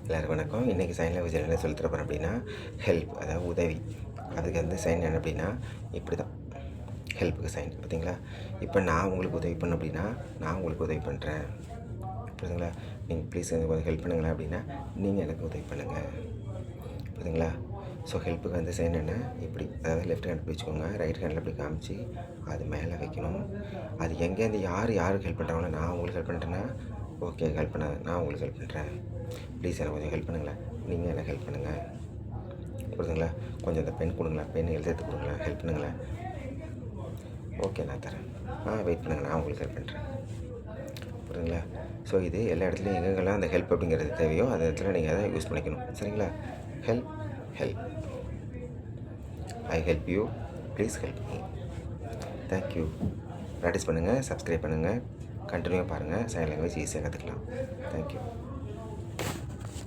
எல்லாருக்கும் வணக்கம். இன்றைக்கி சைன் லாங்குவேஜில் என்ன சொல்லித் தர போகிறேன் அப்படின்னா, ஹெல்ப், அதாவது உதவி. அதுக்கு வந்து சைன் என்ன அப்படின்னா, இப்படி தான் ஹெல்ப்புக்கு சைன். பார்த்தீங்களா? இப்போ நான் உங்களுக்கு உதவி பண்ணேன் அப்படின்னா, நான் உங்களுக்கு உதவி பண்ணுறேன். புரியுதுங்களா? நீங்கள் ப்ளீஸ் எனக்கு கொஞ்சம் ஹெல்ப் பண்ணுங்களேன் அப்படின்னா, நீங்கள் எனக்கு உதவி பண்ணுங்கள். புரியுதுங்களா? ஸோ ஹெல்ப்புக்கு வந்து சைன் என்ன, இப்படி, அதாவது லெஃப்ட் ஹேண்ட் இப்படி வச்சுக்கோங்க, ரைட் ஹேண்டில் இப்படி காமிச்சு அது மேலே வைக்கணும். அது எங்கேருந்து யாருக்கு ஹெல்ப் பண்ணுறாங்களோ, நான் உங்களுக்கு ஹெல்ப் பண்ணுறேன்னா ஓகே, ஹெல்ப் பண்ண நான் உங்களுக்கு ஹெல்ப் பண்ணுறேன், ப்ளீஸ் எனக்கு கொஞ்சம் ஹெல்ப் பண்ணுங்களேன், நீங்கள் எனக்கு ஹெல்ப் பண்ணுங்கள். புரியுதுங்களா? கொஞ்சம் அந்த பென் கொடுங்களேன், பென் எழுதுறது கொடுங்களேன், ஹெல்ப் பண்ணுங்களேன். ஓகே, நான் தரேன். வெயிட் பண்ணுங்கள், நான் உங்களுக்கு ஹெல்ப் பண்ணுறேன். புரியுதுங்களா? ஸோ இது எல்லா இடத்துலையும் எங்கெங்கெல்லாம் அந்த ஹெல்ப் அப்படிங்கிறது தேவையோ அந்த இடத்துல நீங்கள் அதை யூஸ் பண்ணிக்கணும். சரிங்களா? Help, help, I help you, please help me. Thank you. Practice பண்ணுங்கள், சப்ஸ்கிரைப் பண்ணுங்கள், கண்டினியூவாக பாருங்கள். சைன் லாங்குவேஜ் ஈஸியாக கற்றுக்கலாம். தேங்க்யூ.